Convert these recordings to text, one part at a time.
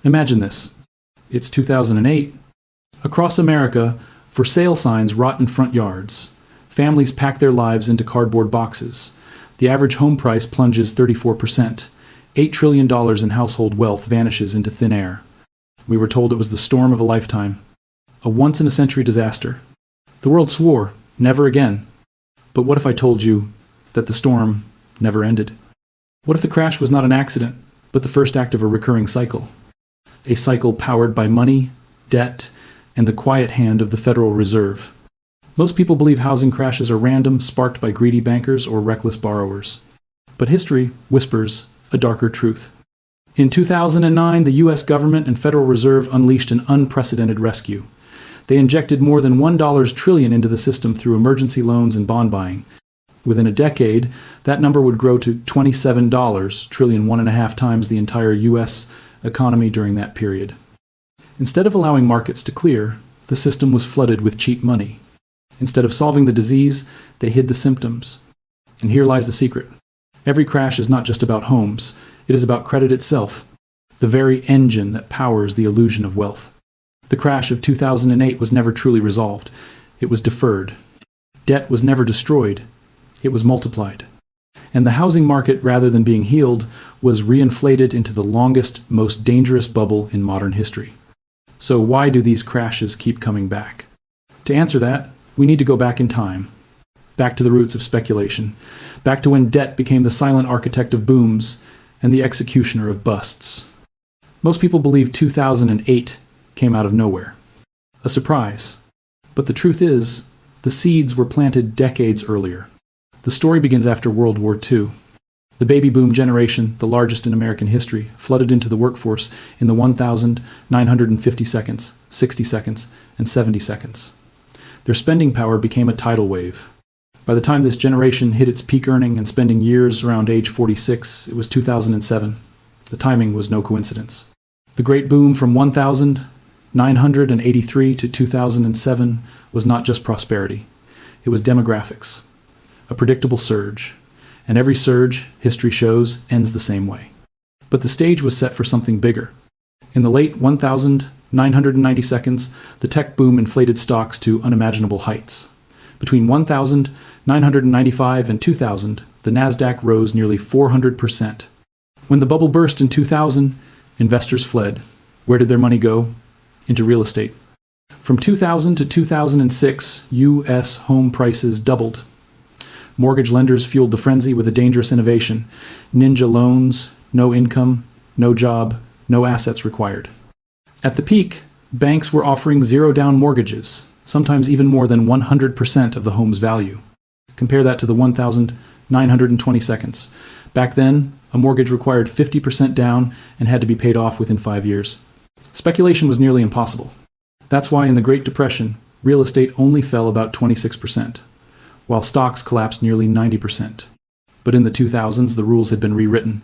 Imagine this. It's 2008. Across America, for sale signs rot in front yards. Families pack their lives into cardboard boxes. The average home price plunges 34%. $8 trillion in household wealth vanishes into thin air. We were told it was the storm of a lifetime. A once-in-a-century disaster. The world swore, never again. But what if I told you that the storm never ended? What if the crash was not an accident, but the first act of a recurring cycle? A cycle powered by money, debt, and the quiet hand of the Federal Reserve. Most people believe housing crashes are random, sparked by greedy bankers or reckless borrowers. But history whispers a darker truth. In 2009, the U.S. government and Federal Reserve unleashed an unprecedented rescue. They injected more than $1 trillion into the system through emergency loans and bond buying. Within a decade, that number would grow to $27 trillion, 1.5 times the entire U.S. economy during that period. Instead of allowing markets to clear, the system was flooded with cheap money. Instead of solving the disease, they hid the symptoms. And here lies the secret. Every crash is not just about homes. It is about credit itself, the very engine that powers the illusion of wealth. The crash of 2008 was never truly resolved. It was deferred. Debt was never destroyed. It was multiplied. And the housing market, rather than being healed, was reinflated into the longest, most dangerous bubble in modern history. So why do these crashes keep coming back? To answer that, we need to go back in time. Back to the roots of speculation. Back to when debt became the silent architect of booms and the executioner of busts. Most people believe 2008 came out of nowhere. A surprise. But the truth is, the seeds were planted decades earlier. The story begins after World War II. The baby boom generation, the largest in American history, flooded into the workforce in the 1,950 seconds, 60 seconds, and 70 seconds. Their spending power became a tidal wave. By the time this generation hit its peak earning and spending years around age 46, it was 2007. The timing was no coincidence. The great boom from 1,983 to 2007 was not just prosperity. It was demographics. A predictable surge. And every surge, history shows, ends the same way. But the stage was set for something bigger. In the late 1,990 seconds, the tech boom inflated stocks to unimaginable heights. Between 1,995 and 2000, the Nasdaq rose nearly 400%. When the bubble burst in 2000, investors fled. Where did their money go? Into real estate. From 2000 to 2006, U.S. home prices doubled. Mortgage lenders fueled the frenzy with a dangerous innovation. Ninja loans, no income, no job, no assets required. At the peak, banks were offering zero-down mortgages, sometimes even more than 100% of the home's value. Compare that to the 1,920 seconds. Back then, a mortgage required 50% down and had to be paid off within 5 years. Speculation was nearly impossible. That's why in the Great Depression, real estate only fell about 26%, while stocks collapsed nearly 90%. But in the 2000s, the rules had been rewritten.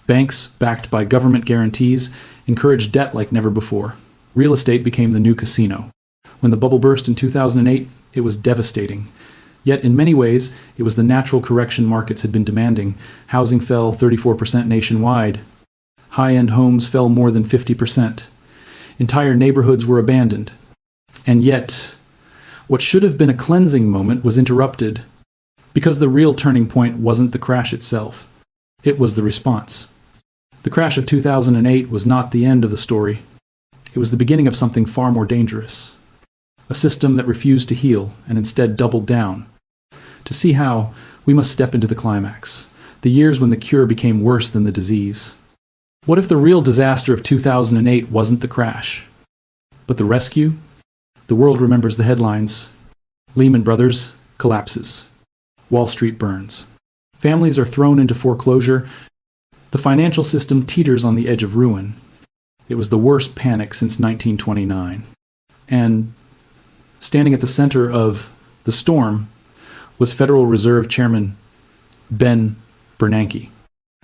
Banks, backed by government guarantees, encouraged debt like never before. Real estate became the new casino. When the bubble burst in 2008, it was devastating. Yet in many ways, it was the natural correction markets had been demanding. Housing fell 34% nationwide. High-end homes fell more than 50%. Entire neighborhoods were abandoned. And yet, what should have been a cleansing moment was interrupted, because the real turning point wasn't the crash itself. It was the response. The crash of 2008 was not the end of the story. It was the beginning of something far more dangerous. A system that refused to heal and instead doubled down. To see how, we must step into the climax, the years when the cure became worse than the disease. What if the real disaster of 2008 wasn't the crash, but the rescue? The world remembers the headlines. Lehman Brothers collapses. Wall Street burns. Families are thrown into foreclosure. The financial system teeters on the edge of ruin. It was the worst panic since 1929. And standing at the center of the storm was Federal Reserve Chairman Ben Bernanke.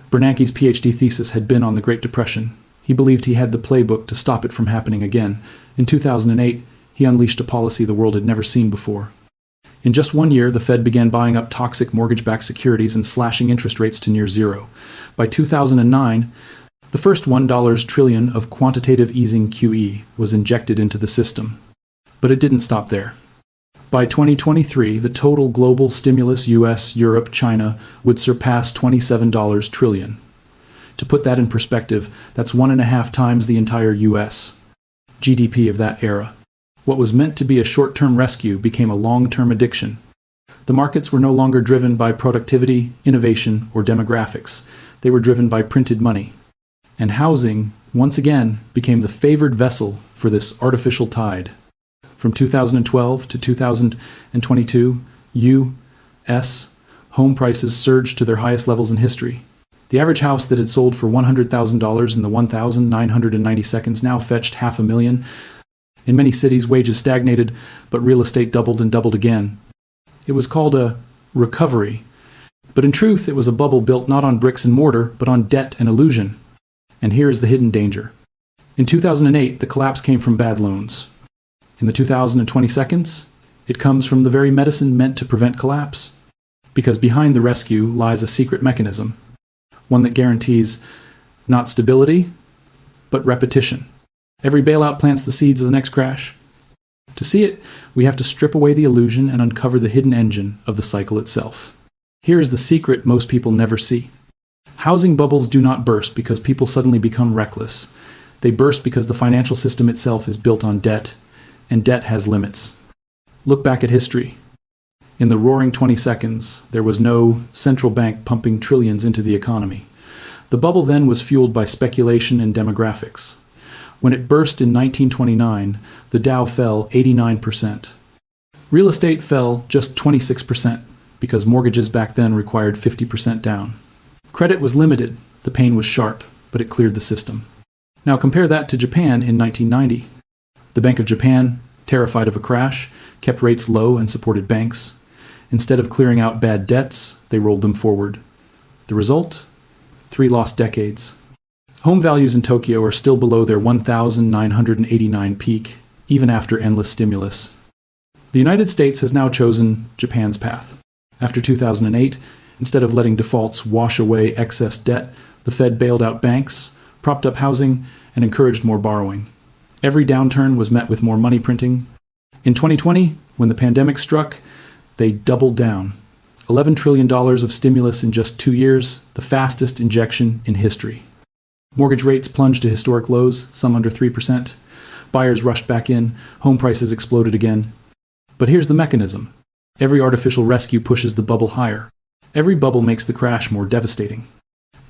Bernanke's PhD thesis had been on the Great Depression. He believed he had the playbook to stop it from happening again. In 2008, he unleashed a policy the world had never seen before. In just 1 year, the Fed began buying up toxic mortgage-backed securities and slashing interest rates to near zero. By 2009, the The first $1 trillion of quantitative easing QE was injected into the system. But it didn't stop there. By 2023, the total global stimulus US, Europe, China would surpass $27 trillion. To put that in perspective, that's 1.5 times the entire US GDP of that era. What was meant to be a short-term rescue became a long-term addiction. The markets were no longer driven by productivity, innovation, or demographics. They were driven by printed money. And housing, once again, became the favored vessel for this artificial tide. From 2012 to 2022, U.S. home prices surged to their highest levels in history. The average house that had sold for $100,000 in the 1,990 seconds now fetched $500,000. In many cities, wages stagnated, but real estate doubled and doubled again. It was called a recovery, but in truth, it was a bubble built not on bricks and mortar, but on debt and illusion. And here is the hidden danger. In 2008, the collapse came from bad loans. In the 2020 seconds, it comes from the very medicine meant to prevent collapse. Because behind the rescue lies a secret mechanism, one that guarantees not stability, but repetition. Every bailout plants the seeds of the next crash. To see it, we have to strip away the illusion and uncover the hidden engine of the cycle itself. Here is the secret most people never see. Housing bubbles do not burst because people suddenly become reckless. They burst because the financial system itself is built on debt, and debt has limits. Look back at history. In the roaring 20 seconds, there was no central bank pumping trillions into the economy. The bubble then was fueled by speculation and demographics. When it burst in 1929, the Dow fell 89%. Real estate fell just 26% because mortgages back then required 50% down. Credit was limited, the pain was sharp, but it cleared the system. Now compare that to Japan in 1990. The Bank of Japan, terrified of a crash, kept rates low and supported banks. Instead of clearing out bad debts, they rolled them forward. The result? 3 lost decades. Home values in Tokyo are still below their 1,989 peak, even after endless stimulus. The United States has now chosen Japan's path. After 2008, instead of letting defaults wash away excess debt, the Fed bailed out banks, propped up housing, and encouraged more borrowing. Every downturn was met with more money printing. In 2020, when the pandemic struck, they doubled down. $11 trillion of stimulus in just 2 years, the fastest injection in history. Mortgage rates plunged to historic lows, some under 3%. Buyers rushed back in, home prices exploded again. But here's the mechanism. Every artificial rescue pushes the bubble higher. Every bubble makes the crash more devastating.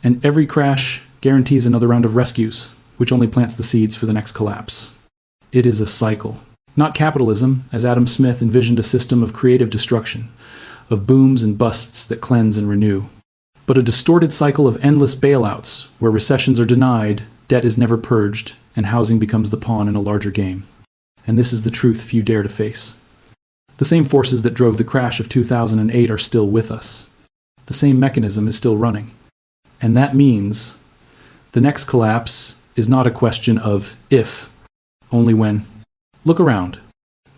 And every crash guarantees another round of rescues, which only plants the seeds for the next collapse. It is a cycle. Not capitalism, as Adam Smith envisioned a system of creative destruction, of booms and busts that cleanse and renew, but a distorted cycle of endless bailouts, where recessions are denied, debt is never purged, and housing becomes the pawn in a larger game. And this is the truth few dare to face. The same forces that drove the crash of 2008 are still with us. The same mechanism is still running. And that means the next collapse is not a question of if, only when. Look around.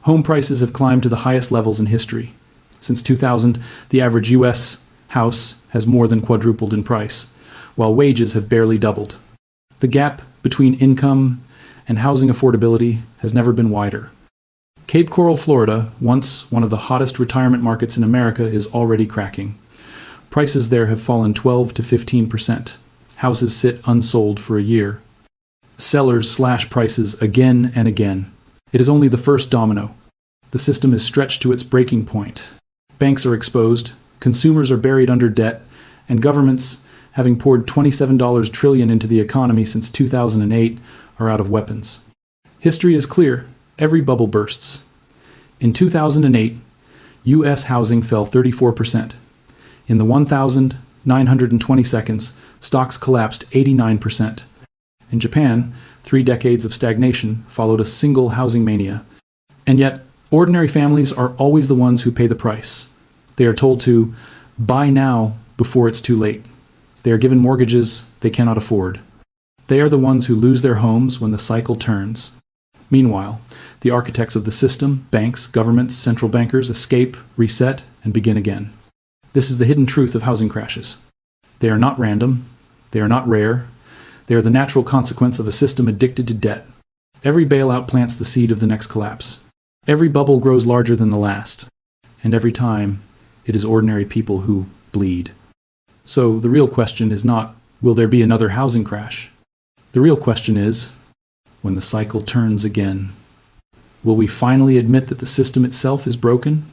Home prices have climbed to the highest levels in history. Since 2000, the average U.S. house has more than quadrupled in price, while wages have barely doubled. The gap between income and housing affordability has never been wider. Cape Coral, Florida, once one of the hottest retirement markets in America, is already cracking. Prices there have fallen 12 to 15%. Houses sit unsold for a year. Sellers slash prices again and again. It is only the first domino. The system is stretched to its breaking point. Banks are exposed, consumers are buried under debt, and governments, having poured $27 trillion into the economy since 2008, are out of weapons. History is clear. Every bubble bursts. In 2008, U.S. housing fell 34%. In the 1,920 seconds, stocks collapsed 89%. In Japan, 3 decades of stagnation followed a single housing mania. And yet, ordinary families are always the ones who pay the price. They are told to buy now before it's too late. They are given mortgages they cannot afford. They are the ones who lose their homes when the cycle turns. Meanwhile, the architects of the system, banks, governments, central bankers, escape, reset, and begin again. This is the hidden truth of housing crashes. They are not random. They are not rare. They are the natural consequence of a system addicted to debt. Every bailout plants the seed of the next collapse. Every bubble grows larger than the last. And every time, it is ordinary people who bleed. So the real question is not, will there be another housing crash? The real question is, when the cycle turns again, will we finally admit that the system itself is broken?